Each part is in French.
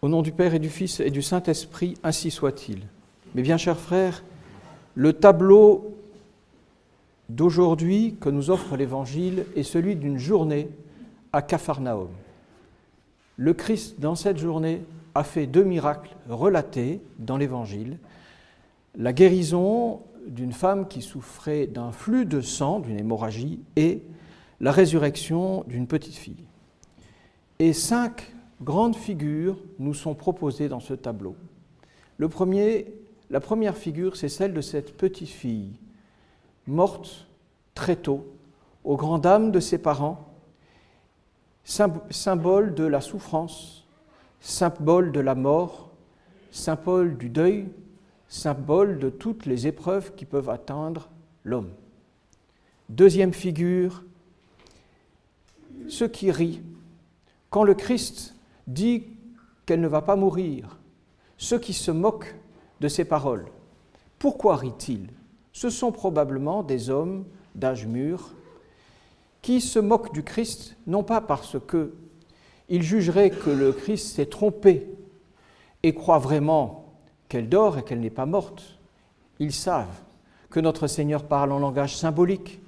Au nom du Père et du Fils et du Saint-Esprit, ainsi soit-il. Mes bien chers frères, le tableau d'aujourd'hui que nous offre l'Évangile est celui d'une journée à Capharnaüm. Le Christ, dans cette journée, a fait 2 miracles relatés dans l'Évangile. La guérison d'une femme qui souffrait d'un flux de sang, d'une hémorragie, et la résurrection d'une petite fille. Et 5 grandes figures nous sont proposées dans ce tableau. La première figure, c'est celle de cette petite fille, morte très tôt, aux grandes dames de ses parents, symbole de la souffrance, symbole de la mort, symbole du deuil, symbole de toutes les épreuves qui peuvent atteindre l'homme. Deuxième figure, ceux qui rient. Quand le Christ dit qu'elle ne va pas mourir, ceux qui se moquent de ses paroles. Pourquoi rient-ils? Ce sont probablement des hommes d'âge mûr qui se moquent du Christ, non pas parce qu'ils jugeraient que le Christ s'est trompé et croient vraiment qu'elle dort et qu'elle n'est pas morte. Ils savent que notre Seigneur parle en langage symbolique,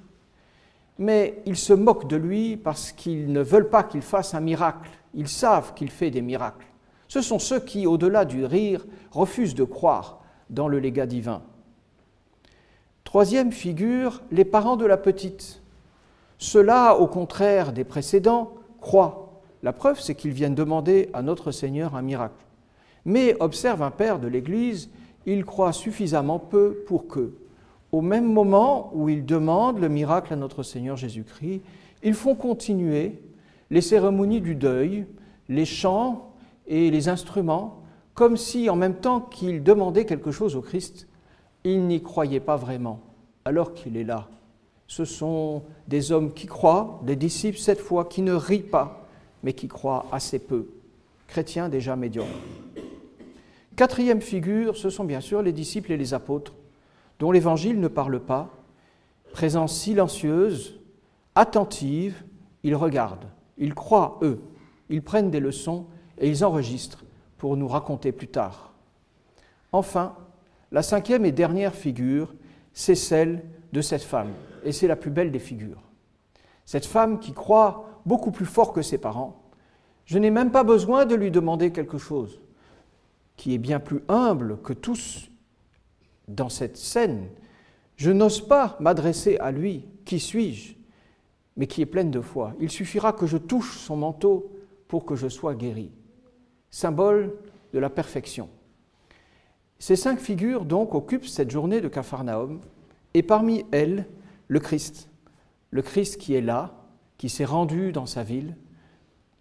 mais ils se moquent de lui parce qu'ils ne veulent pas qu'il fasse un miracle. Ils savent qu'il fait des miracles. Ce sont ceux qui, au-delà du rire, refusent de croire dans le légat divin. Troisième figure, les parents de la petite. Ceux-là, au contraire des précédents, croient. La preuve, c'est qu'ils viennent demander à notre Seigneur un miracle. Mais, observe un père de l'Église, ils croient suffisamment peu pour que, au même moment où ils demandent le miracle à notre Seigneur Jésus-Christ, ils font continuer les cérémonies du deuil, les chants et les instruments, comme si, en même temps qu'ils demandaient quelque chose au Christ, ils n'y croyaient pas vraiment, alors qu'il est là. Ce sont des hommes qui croient, des disciples cette fois, qui ne rient pas, mais qui croient assez peu. Chrétiens déjà médiocres. Quatrième figure, ce sont bien sûr les disciples et les apôtres, dont l'Évangile ne parle pas. Présence silencieuse, attentive, ils regardent, ils croient, eux, ils prennent des leçons et ils enregistrent pour nous raconter plus tard. Enfin, la cinquième et dernière figure, c'est celle de cette femme, et c'est la plus belle des figures. Cette femme qui croit beaucoup plus fort que ses parents. Je n'ai même pas besoin de lui demander quelque chose, qui est bien plus humble que tous dans cette scène. Je n'ose pas m'adresser à lui, qui suis-je, mais qui est pleine de foi. Il suffira que je touche son manteau pour que je sois guéri. Symbole de la perfection. Ces 5 figures, donc, occupent cette journée de Capharnaüm, et parmi elles, le Christ qui est là, qui s'est rendu dans sa ville.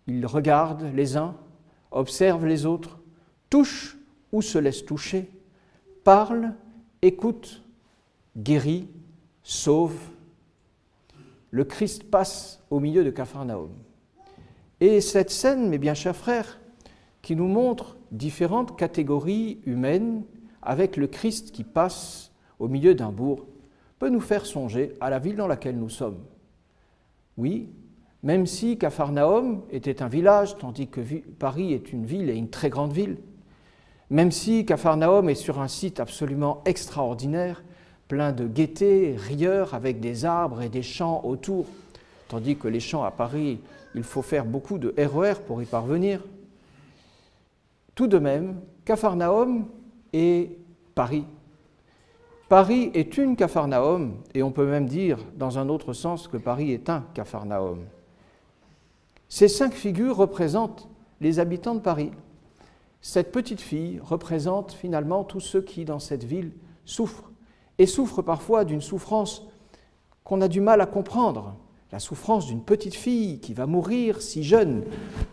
Il regarde les uns, observe les autres, touche ou se laisse toucher, parle, écoute, guérit, sauve. Le Christ passe au milieu de Capharnaüm. Et cette scène, mes bien chers frères, qui nous montre différentes catégories humaines avec le Christ qui passe au milieu d'un bourg, peut nous faire songer à la ville dans laquelle nous sommes. Oui, même si Capharnaüm était un village, tandis que Paris est une ville et une très grande ville, même si Capharnaüm est sur un site absolument extraordinaire, plein de gaieté, rieurs, avec des arbres et des champs autour, tandis que les champs à Paris, il faut faire beaucoup de RER pour y parvenir. Tout de même, Capharnaüm est Paris. Paris est une Capharnaüm, et on peut même dire, dans un autre sens, que Paris est un Capharnaüm. Ces 5 figures représentent les habitants de Paris. Cette petite fille représente finalement tous ceux qui, dans cette ville, souffrent, et souffrent parfois d'une souffrance qu'on a du mal à comprendre, la souffrance d'une petite fille qui va mourir si jeune,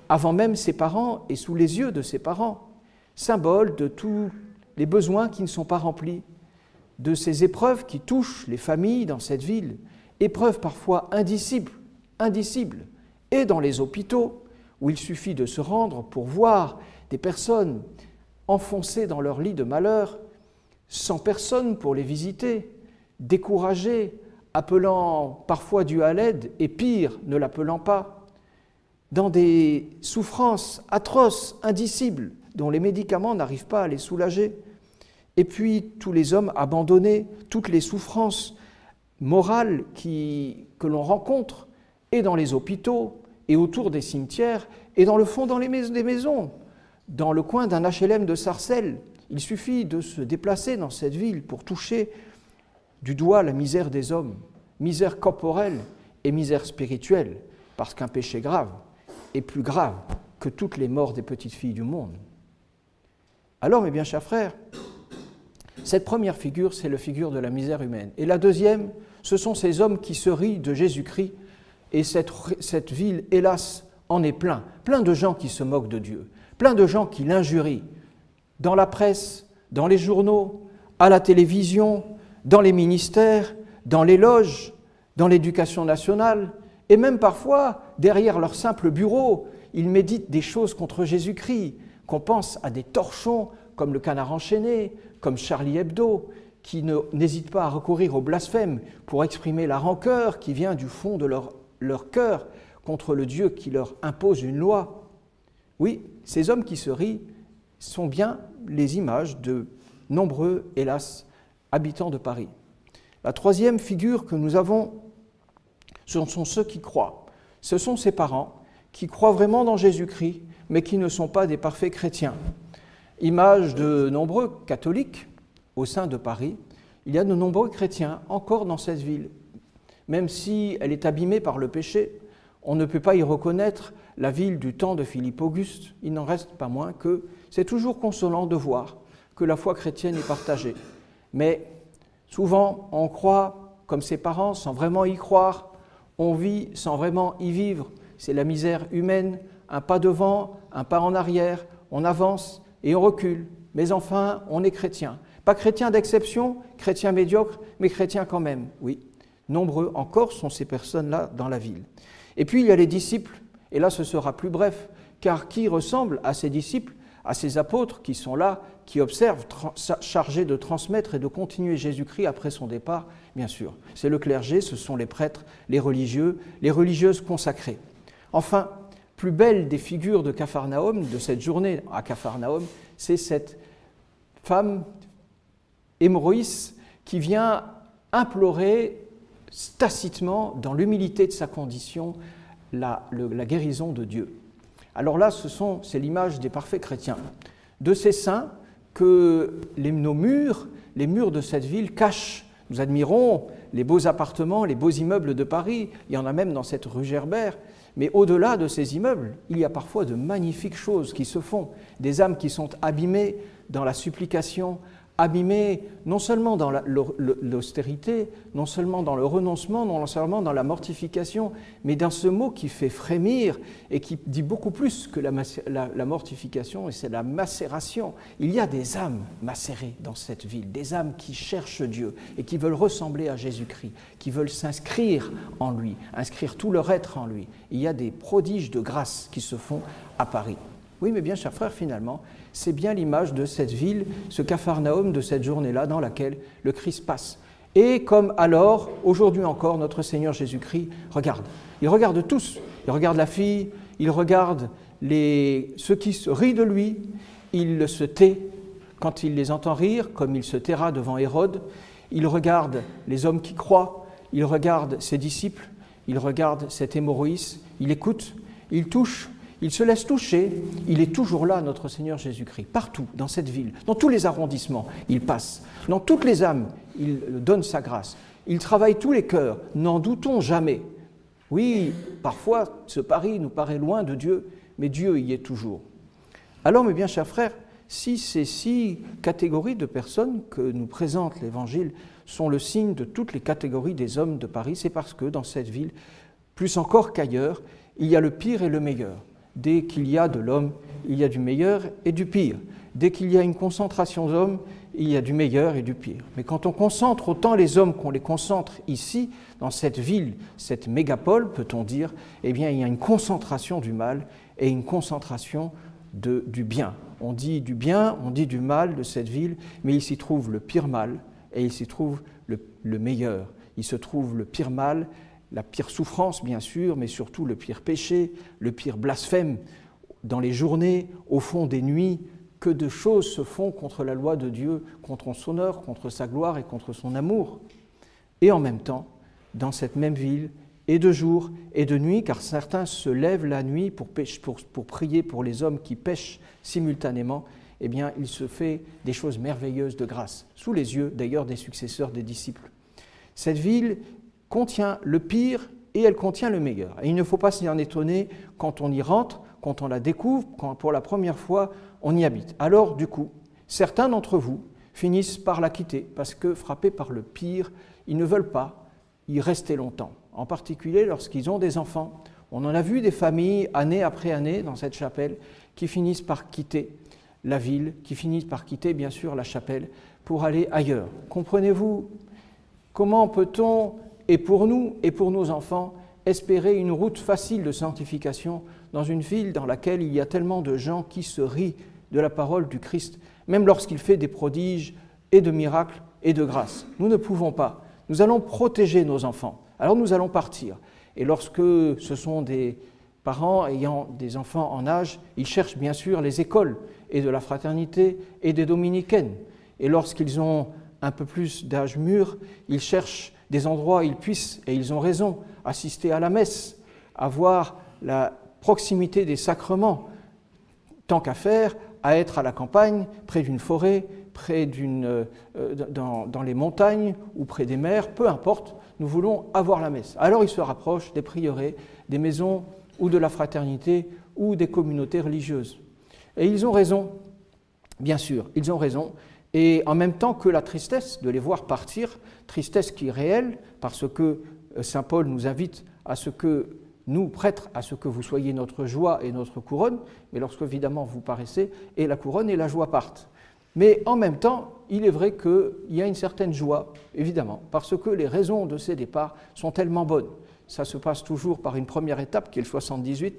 avant même ses parents et sous les yeux de ses parents, symbole de tous les besoins qui ne sont pas remplis, de ces épreuves qui touchent les familles dans cette ville, épreuves parfois indicibles, et dans les hôpitaux, où il suffit de se rendre pour voir des personnes enfoncées dans leur lit de malheur, sans personne pour les visiter, découragées, appelant parfois Dieu à l'aide, et pire, ne l'appelant pas, dans des souffrances atroces, indicibles, dont les médicaments n'arrivent pas à les soulager. Et puis tous les hommes abandonnés, toutes les souffrances morales que l'on rencontre, et dans les hôpitaux, et autour des cimetières, et dans le fond des maisons, dans le coin d'un HLM de Sarcelles. Il suffit de se déplacer dans cette ville pour toucher du doigt la misère des hommes, misère corporelle et misère spirituelle, parce qu'un péché grave est plus grave que toutes les morts des petites filles du monde. Alors, mes bien chers frères, cette première figure, c'est la figure de la misère humaine. Et la deuxième, ce sont ces hommes qui se rient de Jésus-Christ. Et cette ville, hélas, en est plein de gens qui se moquent de Dieu, plein de gens qui l'injurient, dans la presse, dans les journaux, à la télévision, dans les ministères, dans les loges, dans l'éducation nationale, et même parfois, derrière leur simple bureau, ils méditent des choses contre Jésus-Christ, qu'on pense à des torchons comme le Canard enchaîné, comme Charlie Hebdo, qui n'hésitent pas à recourir au blasphème pour exprimer la rancœur qui vient du fond de leur cœur contre le Dieu qui leur impose une loi. Oui, ces hommes qui se rient sont bien les images de nombreux, hélas, habitants de Paris. La troisième figure que nous avons, ce sont ceux qui croient. Ce sont ces parents qui croient vraiment dans Jésus-Christ, mais qui ne sont pas des parfaits chrétiens. Image de nombreux catholiques au sein de Paris, il y a de nombreux chrétiens encore dans cette ville. Même si elle est abîmée par le péché, on ne peut pas y reconnaître la ville du temps de Philippe Auguste. Il n'en reste pas moins que c'est toujours consolant de voir que la foi chrétienne est partagée. Mais souvent, on croit comme ses parents sans vraiment y croire, on vit sans vraiment y vivre. C'est la misère humaine, un pas devant, un pas en arrière, on avance et on recule. Mais enfin, on est chrétien. Pas chrétien d'exception, chrétien médiocre, mais chrétien quand même, oui. Nombreux encore sont ces personnes-là dans la ville. Et puis il y a les disciples, et là ce sera plus bref, car qui ressemble à ces disciples, à ces apôtres qui sont là, qui observent, chargés de transmettre et de continuer Jésus-Christ après son départ, bien sûr. C'est le clergé, ce sont les prêtres, les religieux, les religieuses consacrées. Enfin, plus belle des figures de Capharnaüm, de cette journée à Capharnaüm, c'est cette femme hémorroïs qui vient implorer tacitement, dans l'humilité de sa condition, la guérison de Dieu. Alors là, c'est l'image des parfaits chrétiens, de ces saints que nos murs, les murs de cette ville cachent. Nous admirons les beaux appartements, les beaux immeubles de Paris, il y en a même dans cette rue Gerbert, mais au-delà de ces immeubles, il y a parfois de magnifiques choses qui se font, des âmes qui sont abîmées dans la supplication, abîmés non seulement dans l'austérité, non seulement dans le renoncement, non seulement dans la mortification, mais dans ce mot qui fait frémir et qui dit beaucoup plus que la mortification, et c'est la macération. Il y a des âmes macérées dans cette ville, des âmes qui cherchent Dieu et qui veulent ressembler à Jésus-Christ, qui veulent s'inscrire en lui, inscrire tout leur être en lui. Il y a des prodiges de grâce qui se font à Paris. Oui, mais bien, chers frères, finalement, c'est bien l'image de cette ville, ce Capharnaüm de cette journée-là dans laquelle le Christ passe. Et comme alors, aujourd'hui encore, notre Seigneur Jésus-Christ regarde. Il regarde tous. Il regarde la fille, il regarde ceux qui se rient de lui, il se tait quand il les entend rire, comme il se taira devant Hérode. Il regarde les hommes qui croient, il regarde ses disciples, il regarde cet hémorroïs, il écoute, il touche, il se laisse toucher, il est toujours là, notre Seigneur Jésus-Christ, partout, dans cette ville, dans tous les arrondissements, il passe. Dans toutes les âmes, il donne sa grâce. Il travaille tous les cœurs, n'en doutons jamais. Oui, parfois, ce Paris nous paraît loin de Dieu, mais Dieu y est toujours. Alors, mes bien chers frères, si ces 6 catégories de personnes que nous présente l'Évangile sont le signe de toutes les catégories des hommes de Paris, c'est parce que dans cette ville, plus encore qu'ailleurs, il y a le pire et le meilleur. Dès qu'il y a de l'homme, il y a du meilleur et du pire. Dès qu'il y a une concentration d'hommes, il y a du meilleur et du pire. Mais quand on concentre autant les hommes qu'on les concentre ici, dans cette ville, cette mégapole, peut-on dire, eh bien, il y a une concentration du mal et une concentration du bien. On dit du bien, on dit du mal de cette ville, mais il s'y trouve le pire mal et il s'y trouve le meilleur. Il se trouve le pire mal, la pire souffrance, bien sûr, mais surtout le pire péché, le pire blasphème dans les journées, au fond des nuits, que de choses se font contre la loi de Dieu, contre son honneur, contre sa gloire et contre son amour. Et en même temps, dans cette même ville, et de jour et de nuit, car certains se lèvent la nuit pour prier pour les hommes qui pêchent simultanément, eh bien, il se fait des choses merveilleuses de grâce, sous les yeux d'ailleurs des successeurs des disciples. Cette ville contient le pire et elle contient le meilleur. Et il ne faut pas s'y en étonner quand on y rentre, quand on la découvre, quand pour la première fois on y habite. Alors, du coup, certains d'entre vous finissent par la quitter parce que, frappés par le pire, ils ne veulent pas y rester longtemps. En particulier lorsqu'ils ont des enfants. On en a vu des familles, année après année, dans cette chapelle, qui finissent par quitter la ville, qui finissent par quitter, bien sûr, la chapelle, pour aller ailleurs. Comprenez-vous? Comment peut-on, et pour nous, et pour nos enfants, espérer une route facile de sanctification dans une ville dans laquelle il y a tellement de gens qui se rient de la parole du Christ, même lorsqu'il fait des prodiges et de miracles et de grâces? Nous ne pouvons pas. Nous allons protéger nos enfants. Alors nous allons partir. Et lorsque ce sont des parents ayant des enfants en âge, ils cherchent bien sûr les écoles et de la fraternité et des dominicaines. Et lorsqu'ils ont un peu plus d'âge mûr, ils cherchent des endroits où ils puissent, et ils ont raison, assister à la messe, avoir la proximité des sacrements, tant qu'à faire, à être à la campagne, près d'une forêt, dans les montagnes ou près des mers, peu importe, nous voulons avoir la messe. Alors ils se rapprochent des prieurés, des maisons ou de la fraternité ou des communautés religieuses. Et ils ont raison, bien sûr, ils ont raison. Et en même temps que la tristesse de les voir partir, tristesse qui est réelle, parce que saint Paul nous invite à ce que nous, prêtres, à ce que vous soyez notre joie et notre couronne, mais lorsque évidemment vous paraissez, et la couronne et la joie partent. Mais en même temps, il est vrai qu'il y a une certaine joie, évidemment, parce que les raisons de ces départs sont tellement bonnes. Ça se passe toujours par une première étape, qui est le 78,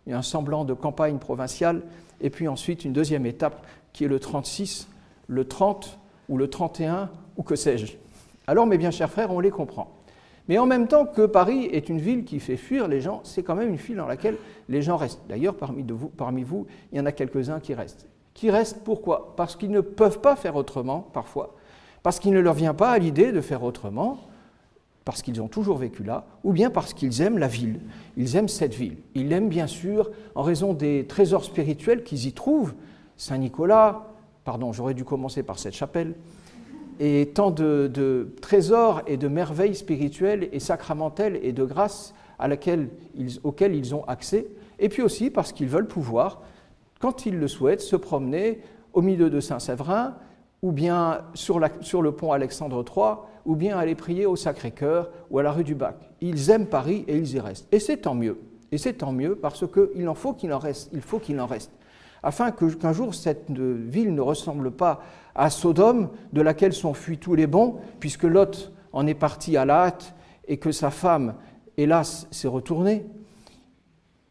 il y a un semblant de campagne provinciale, et puis ensuite une deuxième étape, qui est le 36, le 30 ou le 31, ou que sais-je. Alors, mes bien chers frères, on les comprend. Mais en même temps que Paris est une ville qui fait fuir les gens, c'est quand même une ville dans laquelle les gens restent. D'ailleurs, parmi vous, il y en a quelques-uns qui restent. Qui restent pourquoi? Parce qu'ils ne peuvent pas faire autrement, parfois, parce qu'il ne leur vient pas à l'idée de faire autrement, parce qu'ils ont toujours vécu là, ou bien parce qu'ils aiment la ville, ils aiment cette ville. Ils l'aiment bien sûr en raison des trésors spirituels qu'ils y trouvent. Saint-Nicolas, pardon, j'aurais dû commencer par cette chapelle, et tant de trésors et de merveilles spirituelles et sacramentelles et de grâces auxquelles ils ont accès, et puis aussi parce qu'ils veulent pouvoir, quand ils le souhaitent, se promener au milieu de Saint-Séverin, ou bien sur le pont Alexandre III, ou bien aller prier au Sacré-Cœur ou à la rue du Bac. Ils aiment Paris et ils y restent. Et c'est tant mieux. Et c'est tant mieux parce qu'il faut qu'il en reste. Afin qu'un jour cette ville ne ressemble pas à Sodome, de laquelle sont fuis tous les bons, puisque Lot en est parti à la hâte et que sa femme, hélas, s'est retournée.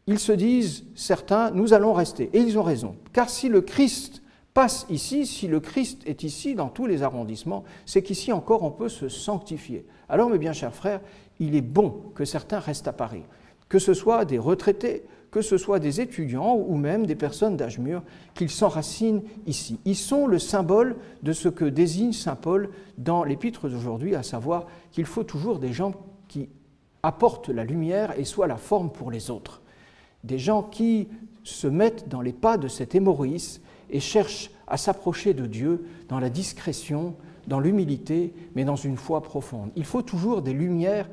Ils se disent, certains, nous allons rester. Et ils ont raison. Car si le Christ passe ici, si le Christ est ici dans tous les arrondissements, c'est qu'ici encore on peut se sanctifier. Alors, mes bien chers frères, il est bon que certains restent à Paris, que ce soit des retraités, que ce soit des étudiants ou même des personnes d'âge mûr, qu'ils s'enracinent ici. Ils sont le symbole de ce que désigne saint Paul dans l'épître d'aujourd'hui, à savoir qu'il faut toujours des gens qui apportent la lumière et soient la forme pour les autres. Des gens qui se mettent dans les pas de cet hémorrhoïs et cherchent à s'approcher de Dieu dans la discrétion, dans l'humilité, mais dans une foi profonde. Il faut toujours des lumières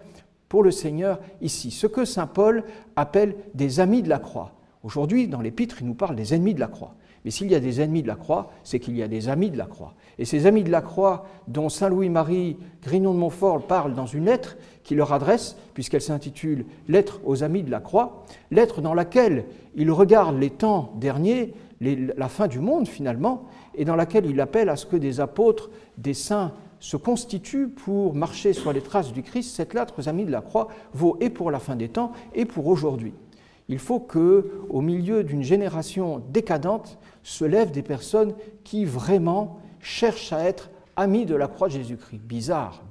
pour le Seigneur ici, ce que saint Paul appelle des amis de la croix. Aujourd'hui, dans l'épître, il nous parle des ennemis de la croix. Mais s'il y a des ennemis de la croix, c'est qu'il y a des amis de la croix. Et ces amis de la croix, dont saint Louis-Marie Grignon de Montfort parle dans une lettre qu'il leur adresse, puisqu'elle s'intitule « Lettre aux amis de la croix », lettre dans laquelle il regarde les temps derniers, la fin du monde finalement, et dans laquelle il appelle à ce que des apôtres, des saints, se constituent pour marcher sur les traces du Christ. Cette lettre aux amis de la croix vaut et pour la fin des temps et pour aujourd'hui. Il faut qu'au milieu d'une génération décadente se lèvent des personnes qui vraiment cherchent à être amis de la croix de Jésus-Christ. Bizarre,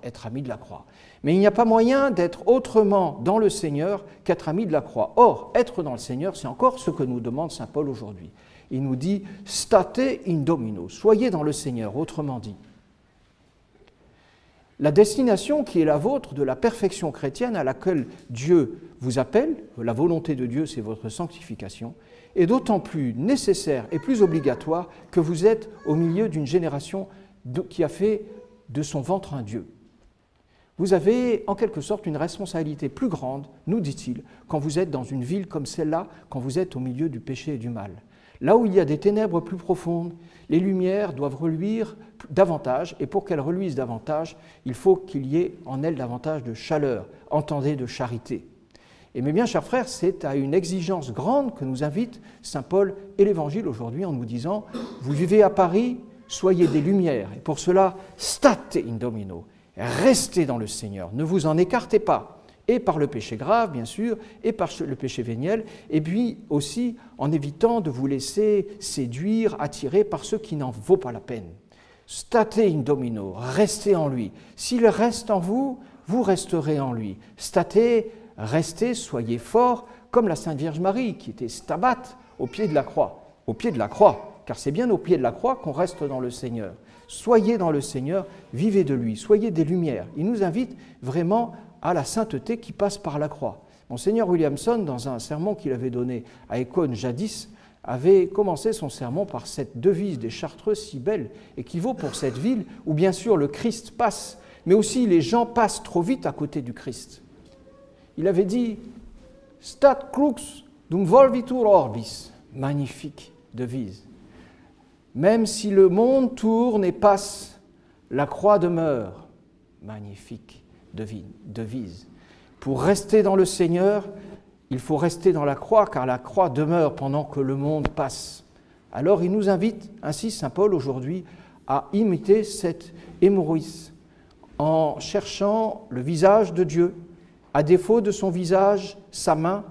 être amis de la croix. Mais il n'y a pas moyen d'être autrement dans le Seigneur qu'être ami de la croix. Or, être dans le Seigneur, c'est encore ce que nous demande saint Paul aujourd'hui. il nous dit « state in domino », soyez dans le Seigneur, autrement dit. La destination qui est la vôtre de la perfection chrétienne à laquelle Dieu vous appelle, la volonté de Dieu c'est votre sanctification, est d'autant plus nécessaire et plus obligatoire que vous êtes au milieu d'une génération qui a fait de son ventre un Dieu. Vous avez en quelque sorte une responsabilité plus grande, nous dit-il, quand vous êtes dans une ville comme celle-là, quand vous êtes au milieu du péché et du mal. Là où il y a des ténèbres plus profondes, les lumières doivent reluire davantage, et pour qu'elles reluisent davantage, il faut qu'il y ait en elles davantage de chaleur, entendez, de charité. Et mes bien chers frères, c'est à une exigence grande que nous invite saint Paul et l'Évangile aujourd'hui en nous disant « Vous vivez à Paris, soyez des lumières, et pour cela, state in domino ». Restez dans le Seigneur, ne vous en écartez pas, et par le péché grave, bien sûr, et par le péché véniel, et puis aussi en évitant de vous laisser séduire, attirer par ceux qui n'en vaut pas la peine. State in domino, restez en lui. S'il reste en vous, vous resterez en lui. State, restez, soyez forts, comme la Sainte Vierge Marie, qui était stabat au pied de la croix. Au pied de la croix, car c'est bien au pied de la croix qu'on reste dans le Seigneur. Soyez dans le Seigneur, vivez de lui, soyez des lumières. Il nous invite vraiment à la sainteté qui passe par la croix. Monseigneur Williamson, dans un sermon qu'il avait donné à Écône jadis, avait commencé son sermon par cette devise des Chartreux si belle et qui vaut pour cette ville où bien sûr le Christ passe, mais aussi les gens passent trop vite à côté du Christ. Il avait dit « Stat crux dum volvitur orbis », magnifique devise. Même si le monde tourne et passe, la croix demeure. Magnifique devise. Pour rester dans le Seigneur, il faut rester dans la croix, car la croix demeure pendant que le monde passe. Alors il nous invite, ainsi saint Paul aujourd'hui, à imiter cette hémorrhoïs, en cherchant le visage de Dieu, à défaut de son visage, sa main,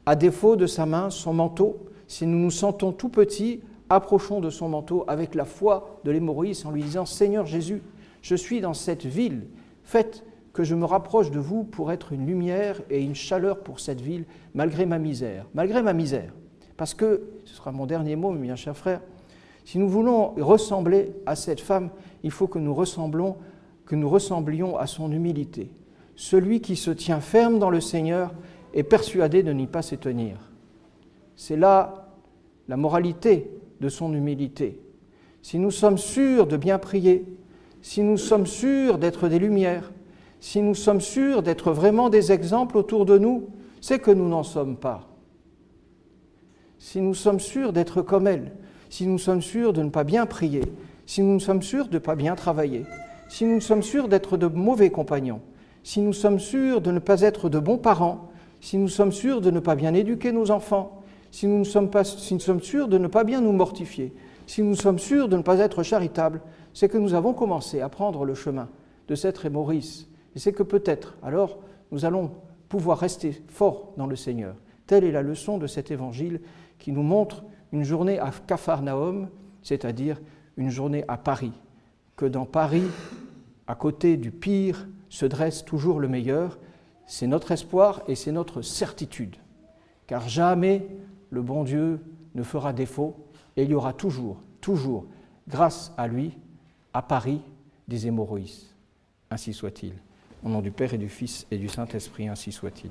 à défaut de sa main, son manteau. Si nous nous sentons tout petits, approchons de son manteau avec la foi de l'hémorrhoïs en lui disant « Seigneur Jésus, je suis dans cette ville, faites que je me rapproche de vous pour être une lumière et une chaleur pour cette ville, malgré ma misère. » Malgré ma misère. Parce que, ce sera mon dernier mot, mes bien chers frères, si nous voulons ressembler à cette femme, il faut que nous ressemblions à son humilité. Celui qui se tient ferme dans le Seigneur est persuadé de n'y pas se tenir. C'est là la moralité de son humilité. Si nous sommes sûrs de bien prier, si nous sommes sûrs d'être des lumières, si nous sommes sûrs d'être vraiment des exemples autour de nous, c'est que nous n'en sommes pas. Si nous sommes sûrs d'être comme elle, si nous sommes sûrs de ne pas bien prier, si nous sommes sûrs de ne pas bien travailler, si nous sommes sûrs d'être de mauvais compagnons, si nous sommes sûrs de ne pas être de bons parents, si nous sommes sûrs de ne pas bien éduquer nos enfants, si nous sommes sûrs de ne pas bien nous mortifier, si nous sommes sûrs de ne pas être charitables, c'est que nous avons commencé à prendre le chemin de cette hémorrhoïs. Et c'est que peut-être, alors, nous allons pouvoir rester forts dans le Seigneur. Telle est la leçon de cet évangile qui nous montre une journée à Capharnaüm, c'est-à-dire une journée à Paris. Que dans Paris, à côté du pire, se dresse toujours le meilleur. C'est notre espoir et c'est notre certitude. Car jamais le bon Dieu ne fera défaut et il y aura toujours, grâce à lui, à Paris, des hémorrhoïs. Ainsi soit-il. Au nom du Père et du Fils et du Saint-Esprit, ainsi soit-il.